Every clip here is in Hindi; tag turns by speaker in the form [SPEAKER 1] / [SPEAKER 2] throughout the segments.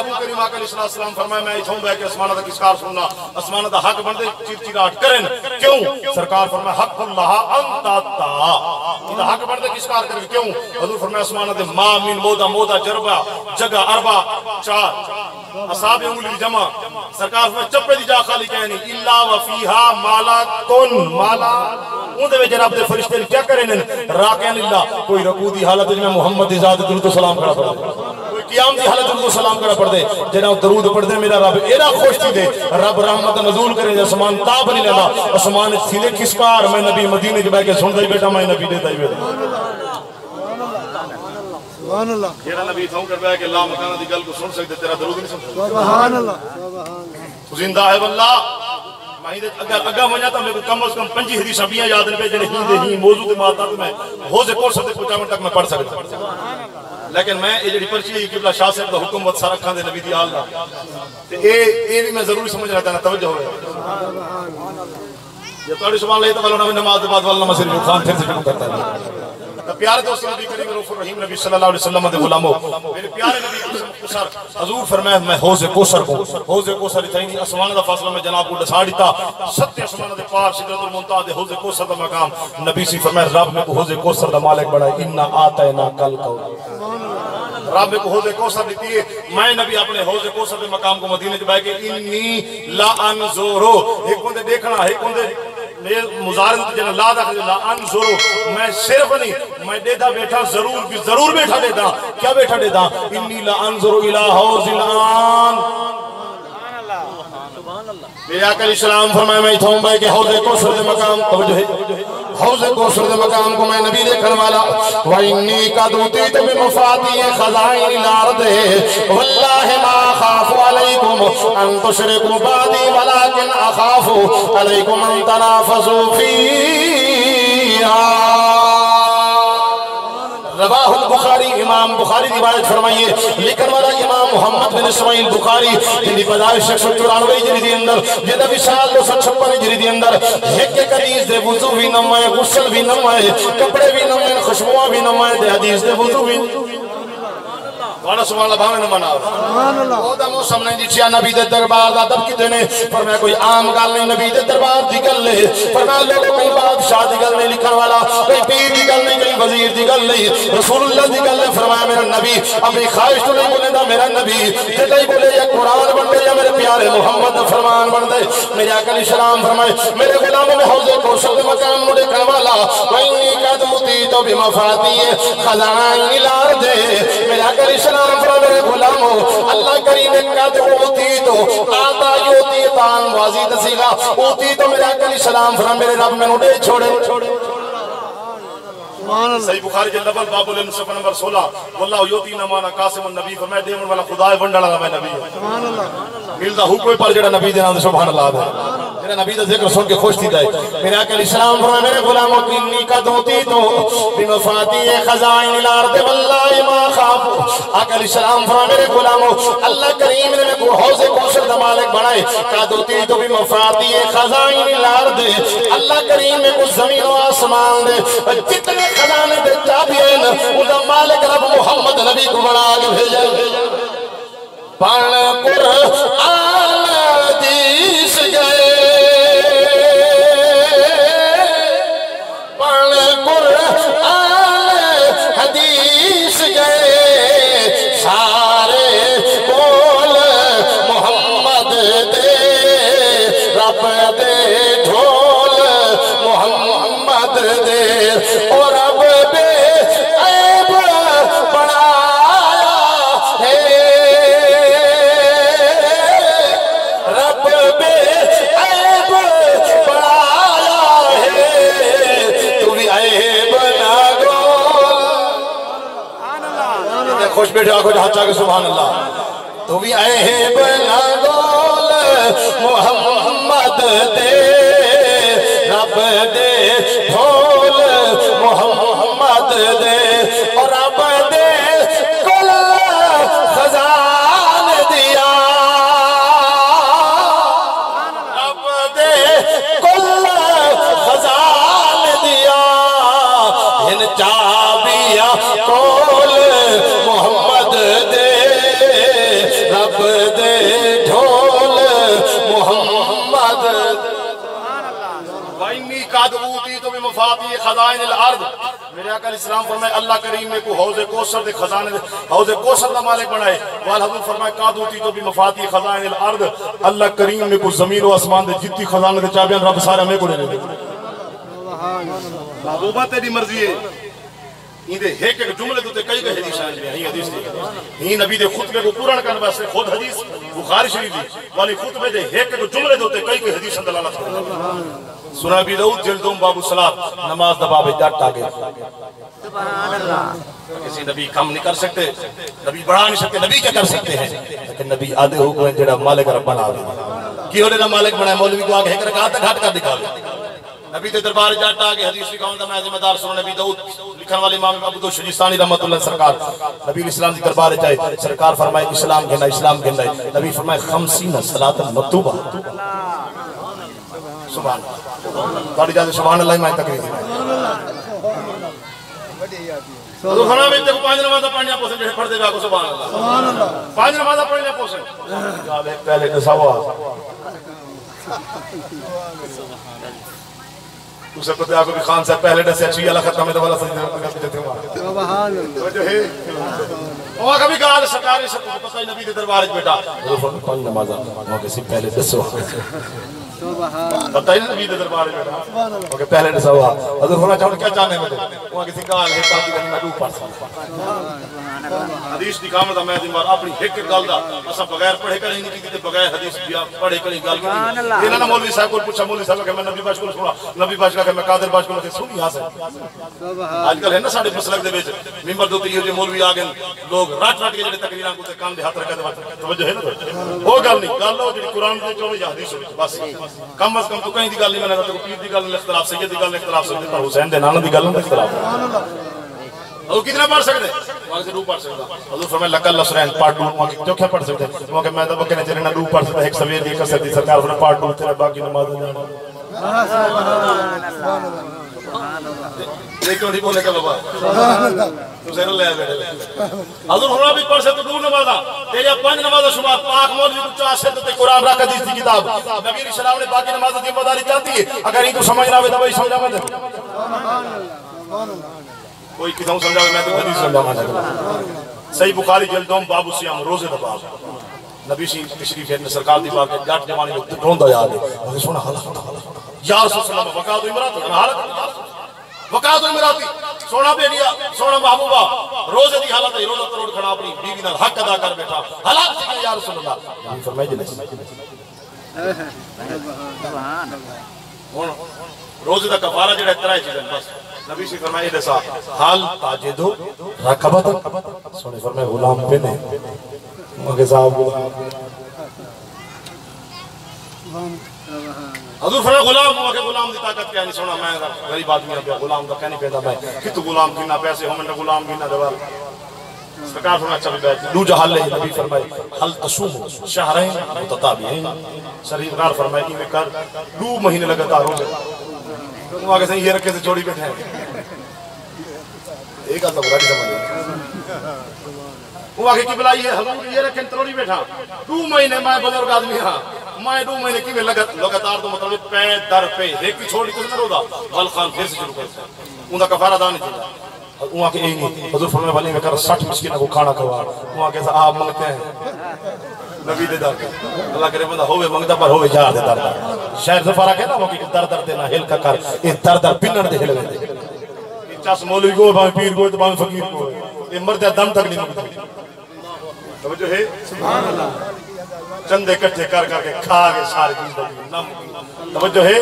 [SPEAKER 1] नबी करीम अलैहिस्सलाम फरमाया मैं इथों बैठ के आसमान दा किसकार सुनना आसमान दा हक बनदे चिड़चिड़ाहट करन क्यों सरकार फरमाया हक़ुल्लाह अंता ता इदा हक बनदे किसकार करन क्यों हुजूर फरमाया आसमान दे मा मिन मोदा मोदा जरबा जगह अरबा चार असाब उंगली जमा सरकार फरमाया चप्पे दी जा खाली कहनी इल्ला व फीहा मालाकुन माला उनदे विच रब दे फरिश्ते क्या करें राकिन लिल्लाह कोई रकू दी हालत में मोहम्मद दी जात दुरूद सलाम करा पड़े कोई क़याम दी हालत में सलाम करा पड़े जेना दरूद पढ़दे मेरा रब एड़ा खुश थी दे रब रहमत नज़ूल करे आसमान ताब नहीं लेंदा आसमान सीधे खिसकार मैं नबी मदीने च बैठ के सुनदा ही बैठा मैं नबी देता ही बैठा सुभान अल्लाह जेड़ा नबी थों कर बैठ के ला मकाना दी गल को सुन सकदे तेरा दरूद नहीं सुन सुभान अल्लाह तू जिंदा है वल्लाह अगर अगा वना तो मेरे कम से कम 5 हदीस बियां याद ने जेने ही मौजूद माता में हो से कोर्स से 55 तक मैं पढ़ सकता लेकिन मैं ये जेडी पर्ची किबला शाह साहब दा हुक्म वत सारा खां दे नबी दी हाल दा ते ए भी मैं जरूर समझना चाहता तवज्जो हो ये तोड़ी सुभान अल्लाह तो वाला नमाज के बाद वाला मसजिद खान फिर से शुरू करता है प्यारे दोस्त नबी करीम रऊफुर रहीम नबी सल्लल्लाहु अलैहि वसल्लम दे गुलामो मेरे प्यारे नबी मुख्तसर हुजूर फरमाया मैं हौज़े कौसर को हौज़े कौसर इथई नहीं आसमान दा फासला में जनाब को दसा दिता सत्य आसमान दे पार सिदरतुल मुंतहा दे हौज़े कौसर दा मकाम नबी सी फरमाया रब ने हौज़े कौसर दा मालिक बनाया इन्ना आतैना कल कौ रब ने हौज़े कौसर दी है मैं नबी अपने हौज़े कौसर दे मकाम को मदीने च बैठ के इन्नी ला अनज़ुरु एक कोंदे देखना एक कोंदे मुजारत जना ला दा ला अनजुरु मैं सिर्फ नहीं मैं देदा बैठा जरूर बैठा देदा क्या बैठा देदा इन्नी ला अनजुरु इला हौज़िल आन सुभान अल्लाह मेरे आका अलैहिस्सलाम फरमाया मैं इथों बैठ के हौज़े कौसर दे मकाम तवज्जो है हौज़े कौसर दे मकाम को मैं नबी देखण वाला व इन्नी कदूती तो बिमफाती खज़ाइनिल अर्द वल्लाहि मा खाफु अलैकुम अन तुशरिकु बादी वलाकिन अखाफु अलैकुम अन तनाफसु फीहा रवाहुल बुखारी इमाम बुखारी रिवायत फरमाइए लिखने वाला इमाम मोहम्मद बिन इस्माइल बुखारी जिनकी पैदाइश 194 हिजरी के अंदर जेदा विशाल 256 हिजरी के अंदर एक हदीस दे वुजू भी न है गुस्ल भी न है कपड़े भी न है खुशबुआं भी न है दे हदीस दे वुजू भी वाला सुभान अल्लाह भावे न मना सुभान अल्लाह ओदा मौसम नहीं दिखिया नबी दे दरबार दा दब किते ने पर मैं कोई आम गल नहीं नबी दे दरबार दी गल है पर मैं लोगों कोई बादशाह दी गल नहीं लिखण वाला कोई पीर दी गल नहीं कोई वजीर दी गल नहीं रसूलुल्लाह दी गल है फरमाया मेरा नबी अपनी ख्वाहिश तो नहीं बोलेंदा मेरा नबी जे नहीं बोले या कुरान बन दे या मेरे प्यारे मोहम्मद दा फरमान बन दे मेरे आका अलैहिस्सलाम फरमाए मेरे गुलामों में हौज़े कौसर दे मकाम नु देखण वाला वइनी कदमुती तो बिमफाती खज़ाइनिल अर्द मेरे आका मेरे गुलामो अल्लाह करीम ने कहा तो आता योती तान वाजिद सीगा ओती तो मेरा कली सलाम फरमा मेरे रब में उड़े छोड़े सही बुखारी के लफज बाबुल सफा नंबर 16 वल्लाहु योती नमाना कासिम नबी फरमाया देवन वाला खुदा है वंडण वाला मैं नबी हूं सुभान अल्लाह मिलदा हुक्म पर जेड़ा नबी दे नाम सुभान अल्लाह है जेड़ा नबी दा जिक्र सुन के खुश थी जाए मेरा कली सलाम फरमाया मेरे गुलामों की इन्नी कदूती तो बिमफाती खज़ाइनिल अर्द वल्लाहि मा खाफु आका सलाम फरमाया मेरे गुलामों अल्लाह करीम ने मेरे को हौज़े कौसर दा मालिक बनाए कदूती तो बिमफाती खज़ाइनिल अर्द अल्लाह करीम ने को ज़मीन और आसमान दे जितने खजाने दे चाबियां उदा मालिक रब मोहम्मद नबी को बना के भेजा पढ़ कुरान हदीस गए पढ़ कुरान हदीस गए सारे बोल मोहम्मद दे रब दे ढोल मोहम्मद दे और खुश बैठे आखो हाथ के सुभान अल्लाह तो भी आए हैं बना गोल मोहम्मद दे रब दे ढोल मोहम्मद दे और रब दे कुल खजान दिया रब दे कुल खजान दिया इन चाबिया कोल मोहम्मद दे रब वाइनी कादबूती तो भी मफाती खजाइनिल अर्द। मेरे आका इस्लाम फरमाए अल्लाह करीम ने को हौज़े कौसर दे खजाने हौज़े कौसर दा मालिक बनाए। वाल हजूर फरमाए कादबूती तो भी मफाती खजाइनिल अर्द। अल्लाह करीम ने को जमीन और आसमान दे जितनी खजाने दे चाबियां रब सारे में को दे दे। महबूबा तेरी मर्जी है। इंदे एक एक जुमले तो कई कई हदीस आए हैं। ये हदीस ही नबी दे खुतबे को पूरा करने वास्ते खुद हदीस बुखारी शरीफ वाली खुतबे दे एक एक जुमले तो कई कई हदीस दलालत सुना भी दाऊद जल्दों बाबू सलात नमाज दबावे जट आगे सुभान अल्लाह। किसी नबी कम नहीं कर सकते, नबी बढ़ा नहीं सकते, नबी क्या कर सकते हैं? लेकिन नबी आधे हुक्म जेड़ा मालिक रब बना दे कि ओने ना मालिक बनाए मौलवी को आगे एक रकात घाट कर दिखावे। नबी के दरबार जट आगे हदीस लिखाऊं दा मैं जिम्मेदार सुन नबी दाऊद लिखने वाले इमाम अबू शजीस्तानी रहमतुल्लाह सरकार नबी इस्लाम की दरबार जाए सरकार फरमाए इस्लाम के ना नबी फरमाए 50 सलातन मकतूबा सुभान अल्लाह। बड़ी ज्यादा सुभान अल्लाह मैं तकरीर तो खाना में तक पांच नमाज़ पढ़निया पोसे जे पढ़ देगा को सुभान अल्लाह पांच नमाज़ पढ़निया पोसे गाल पहले तो सवा उसे पता आपको भी खान साहब पहले दसे अच्छी वाला खत्म है तो वाला सजदा कर देते हो सुभान अल्लाह। जो है और कभी गाल सरकार सब पता ही नबी के दरबार में बेटा पांच नमाज़ वो किसी पहले दसो पता ही नबी के दरबार में बेटा ओके पहले दसो हजूर होना चाहो क्या चाहने में वो किसी गाल है बाकी का मैं ऊपर हदीस की कामत मैं दिमाग अपनी एक एक गल दा असा बगैर पढ़े कर नहीं की बगैर हदीस पढ़े करी गल की इना ना मौलवी साहब को पूछा मौलवी साहब के मैं नबी बाज को सुना नबी बाज का मैं कादिर बाज को सुनी यहां से आजकल है ना साडे मसलक दे विच मिंबर दे ये मौलवी आ गए लोग रात रात के जेडे तकरीरां को ते काम दे हाथ रख दे तवज्जो है ना वो गल नहीं गल हो जेडी कुरान दे 24 हदीस बस कम से कम तो कहीं दी गल नहीं मैंने तो पीर दी गल इख्तिलाफ सैयद दी गल इख्तिलाफ सैयद पर हुसैन दे नाना दी गल में इख्तिलाफ सुभान अल्लाह। और कितना पढ़ सकते वहां से रूप पढ़ सकता हजूर फरमाए लकल लसरैन पार्ट 2 वहां की जो क्या पढ़ सकते क्योंकि मैं तो बकने तेरे ना रूप पढ़ सकता एक सवेर दी कसर दी सरकार फरमाए पार्ट 2 तेरा बाकी नमाज सुभान अल्लाह ये क्यों नहीं बोले का बाबा तू जरा ले बेटे हजूर फरमाए भी पढ़ सकते 2 नमाज़ा तेरे 5 नमाज़ शुमार पाक मौलवी को 4 से ते कुरान रख हदीस की किताब नबी सल्लल्लाहु ने बाकी नमाज की जिम्मेदारी चाहती है अगर इनको समझ ना आवे तो भाई समझा मत सुभान अल्लाह कोई किसी समझावे मैं तो हदीस समझावा सही बुखारी जल्दों बाबू सियाम रोजे दा बाब नबी सी तशरीफ है सरकार दी बात जट जवानी में रोंदा याद है सुना या रसूल सल्लल्लाहु वका तो इमराती हालत वका तो इमराती सोना बेलिया सोना महबूबा रोजे दी हालत है रोजा तोड़ खड़ा अपनी बीवी नाल हक अदा कर बैठा हालात सी या रसूल अल्लाह नबी फरमाए जी सुभान अल्लाह रोजे दा कफारा जेड़ा तरह चीज़ बस नबी से फरमाए दसा हाल ताजिदो रकबत सोने फरमाए गुलाम पहने मगे साहब हजूर फरमाए गुलाम मगे गुलाम दी ताकत क्या नहीं सोना मैं गरीब आदमी पे गुलाम का कहनी पैदा मैं कि तू गुलाम कितना पैसे हो मैं गुलाम कितना दवा सरकार फरमाए चल बैठ दूजा हाल है नबी फरमाए हल तसूम शहरैन मुतताबिइन सरकार फरमाए कि मैं कर 2 महीने लगातार रोजे तुम आगे से ये रखे से जोड़ी बैठे हैं एक आधा बुरा नहीं समझ वो आगे की बुलाई है हजूर ये रखे तरोड़ी बैठा 2 महीने मैं बुजुर्ग आदमी हां मैं 2 महीने की लगातार तो मतलब पे दर पे एक की छोड़ कुछ ना रोदा गल खान फिर से शुरू करता उनका कफारा दान नहीं चलता वहां के यही नहीं हजूर फरमाने वाले में कर 60 मिस्किन को खाना खवा वहां के आप मांगते हैं नबी दे दर अल्लाह करे बंदा होवे मंगदा पर होवे यार दे दर शायद सफारा कहना वो कि दर दर देना हिल का कर इस दर दर पिनर दे हिलवे दे चस मौलवी को भाई पीर को तो भाई फकीर को ये मरते दम तक नहीं मुकता तवज्जो है सुभान अल्लाह चंदे इकट्ठे कर करके खा के सारी जिंदगी नम तवज्जो है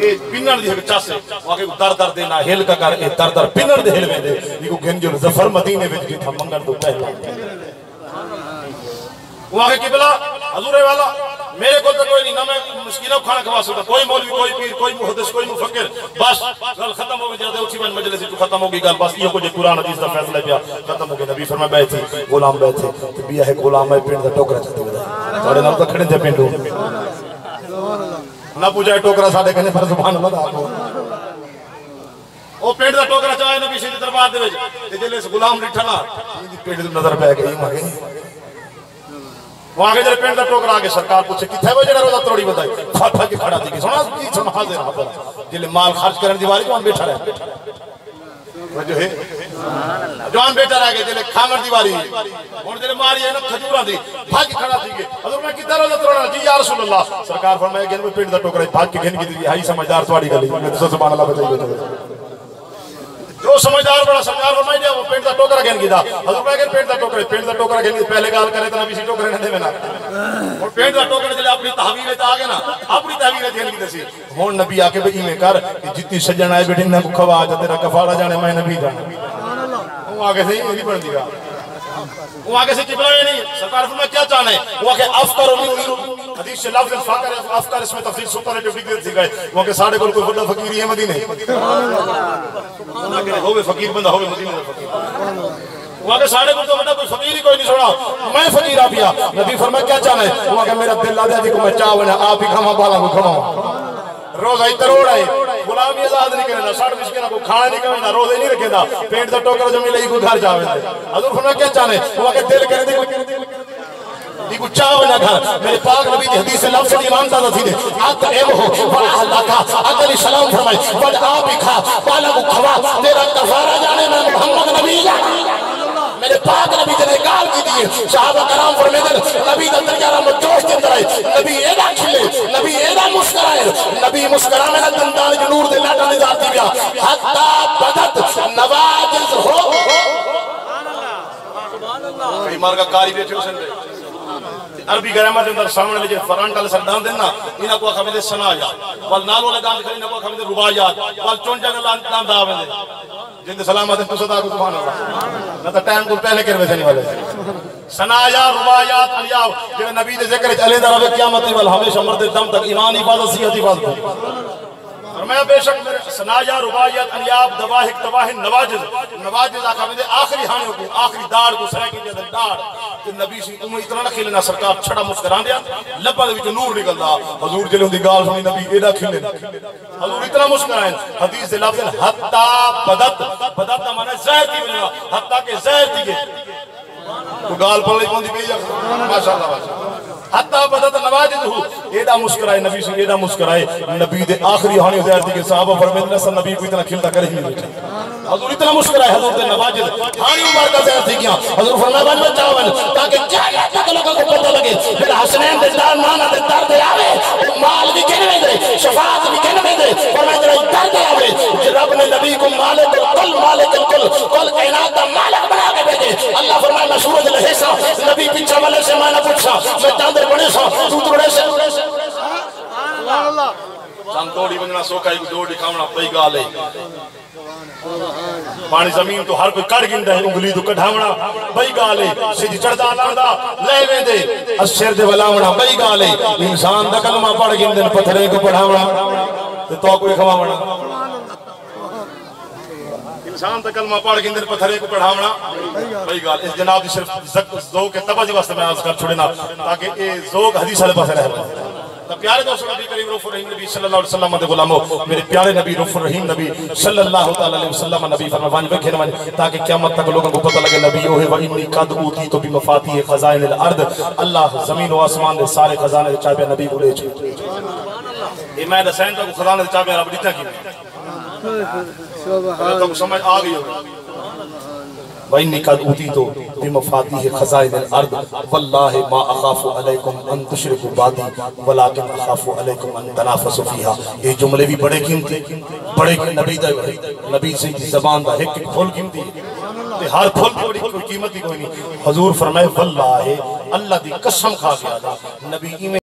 [SPEAKER 1] ये पिनर दी चस वाके दर दर देना हिल का कर ए दर दर पिनर दे हिलवे दे इको गंजो जफर मदीने विच जिथा मंगन तो पहला वहां के किबला हजूर वाला मेरे को तो कोई नहीं ना मैं मुस्किनों खाना खवा सकता कोई मौलवी कोई पीर कोई मुहद्दिस कोई मुफक्किर बस गल खत्म हो गई जाते उसी में मजलिस से खत्म हो गई गल बस ये को जो कुरान हदीस का फैसला किया खत्म हो गया नबी फरमाए बैठे गुलाम बैठे तो बिया है गुलाम है पिंड दा टोकरा चलते हुए थोड़े नाल तो खड़े थे पिंडो ना पूजा टोकरा साडे कने पर सुभान अल्लाह आपको ओ पिंड दा टोकरा चाहे नबी सी दरबार दे विच ते जेले गुलाम डिठा ना पिंड दी नजर पै गई मगे वहां के जरे पेंट दा टोकरा आके सरकार पूछे किथे वो जरा रोजा तोड़ी बताई फट फट के खड़ा थी सुना की सुन हाजिर हाजिर जिले माल खर्च करन दी बारी तो बैठा रहे जो है जवान बेटा रह गए जिले खामर दी बारी हुन जिले मारी है ना खजूरा दी भाग के खड़ा थी के हजूर मैं किधर रोजा तोड़ना जी या रसूल अल्लाह सरकार फरमाया कि पेंट दा टोकरा भाग के घेन की हाई समझदार तुम्हारी गली मैं तो सुभान अल्लाह बताई जो समझदार बड़ा सरकार फरमाई दे वो पेंट दा टोकरा घेन कीदा हजूर मैं के पेंट दा टोकरा घेन पहले गाल करे तो नबी सी टोकरे न देवे ना और पेंट दा टोकरा जिले अपनी तहवील ते आ गए ना अपनी तहवील घेन की दसी हुन नबी आके भाई इवें कर कि जितनी सज्जन आए बेटे ना खवा जा तेरा कफारा जाने मैं नबी जाने सुभान अल्लाह वो आगे से मेरी बन दीगा वो आगे से किबला नहीं सरकार फरमाया क्या चाहना है वो आके अफकर और हदीस से लफ्ज फाकर अफकर इसमें तफसील सुपरलेटिव डिग्री दी गई वो के साडे कोल कोई बड़ा फकीर है मदीने सुभान अल्लाह होवे फकीर बंदा होवे मदीने दा फकीर वो आगे साडे कोल तो बड़ा कोई फकीर ही कोई नहीं छोड़ा मैं फकीर आ गया नबी फरमाया क्या चाहना है वो आगे मेरा दिल आदा जी को मैं चाह बना आप ही खावा बाला को खावा रोजा ही तरोड़ है गुलामी आजाद नहीं करना 60 मिस्किन को खाना नहीं करना रोजे नहीं रखेदा पेट दा टोकरा जो मिले को घर जावे हजूर फरमाया क्या चाहने वो आगे दिल करे दे को चाव ना घर मेरे पाक नबी की हदीस से लफ्ज से ईमान दा थी दे अतएम हो व अल्लाह का अकल सलाम फरमाए बल आप ही खा बाला को खवा तेरा कफारा जाने में मोहम्मद नबी मेरे पाक नबी ने गाल की दी सहाबा कराम फरमाते नबी दा तरीका में जोश के अंदर है नबी एदा खिले नबी एदा मुस्कुराए नबी मुस्कुरा में दंदाल के नूर दे लाटा ने जाती गया हत्ता बदत नवाजिज हो सुभान अल्लाह कई मार का कारी बैठे उसन अरबी ग्रामर के अंदर सामने ले जे फरंट वाले सरदान देना इना को खबे सना जा वल नाल वाले दान खरी ना को खबे रुबायात वल चोंजा के दान दावे जिंद सलामत तो सदा को सुभान अल्लाह ना तो टाइम को पहले करवे देने वाले सनाया रुबायात अलिया जे नबी दे जिक्र चले दा रवे क़यामत वल हमेशा मरते दम तक ईमान इबादत सियत इबादत फरमाया बेशक मेरे सनाया रुबायात अलियाब दवाहिक तवाहिन नवाजिज नवाजिज आखा में आखिरी हाने को आखिरी दाड़ को सरा की जद दाड़ कि नबी सी उम्र इतना न खिलना सरकार छड़ा मुस्कुरा दिया लब्बा दे विच नूर निकलदा हजूर जले उंदी गाल सुनी नबी एदा खिले हजूर इतना मुस्कुराए हदीस दे लफ्ज हत्ता बदत बदत माने जहर की बना हत्ता के जहर थी तो गाल पल्ले कोंदी पे माशाअल्लाह माशाअल्लाह हत्ता बदत नवाजिजहु एदा मुस्कुराए नबी से एदा मुस्कुराए नबी दे आखिरी हानि उधर दी के साहबा फरमाते सन नबी को इतना खिलता करे ही नहीं हजूर इतना मुस्कुराए हजूर दे नवाजिज हानि उमर का जहर थी गया हजूर फरमाया बन बचावन ताकि क्या तक लोगों को पता लगे फिर हसनैन दे दार नाना दे दर्द आवे माल भी कहने दे शफाअत भी कहने दे फरमाया तेरा दर्द आवे रब ने नबी को मालिक कुल कायनात दा मालिक बना के भेजे अल्लाह फरमाया मैं सूरज लहे सा नबी पीछे वाले से मैंने पूछा मैं चांदर बने सा तू तोड़े से सुभान अल्लाह चांद तोड़ी बनना सोखाई को जोड़ दिखावना पई गाल है पानी जमीन तो हर कोई कड़ गिंदा है उंगली तो कढावना बई गाल है सीधी चढ़दा लांदा ले वेंदे अशर दे वलावना बई गाल है इंसान दा कलमा पढ़ गिंदे पत्थरे को पढ़ावना ते तो कोई खवावना इंसान दा कलमा पढ़ गिंदे पत्थरे को पढ़ावना बई गाल इस जनाब दी सिर्फ ज़ौक़ के तवज्जो वास्ते मैं अर्ज कर छोड़ना ताकि ए ज़ौक़ हदीस वाले पासे रहे तो प्यारे दोस्तों नबी करीम रऊफ़ुर रहीम नबी सल्लल्लाहु अलैहि वसल्लम दे गुलामो मेरे प्यारे नबी रऊफ़ुर रहीम नबी सल्लल्लाहु तआला अलैहि वसल्लम नबी फरमान वे खेन ताकि क़यामत तक लोगों को पता लगे नबी ओ है व इन्नी कद ऊती तो भी मफाती खज़ाइनिल अर्द अल्लाह जमीन व आसमान दे सारे खजाने दे चाबी नबी को दे सुभान अल्लाह ए मैं दसन तक खजाने दे चाबी रब दिता की सुभान अल्लाह समझ आ गई होगी वइन्नी कद ऊती तो बिमफातिह खज़ाइनिल अर्द वल्लाहि मा अखाफु अलैकुम अन तुशरिकु बादी वलाकिन अखाफु अलैकुम अन तनाफसु फीहा ये जुमले भी बड़े कीमती बड़े नबी से ज़बान दा एक फुल कीमती ते हर फुल की बड़ी कोई कीमत ही कोई नहीं हजूर फरमाए वल्लाहि अल्लाह दी कसम खा गया नबी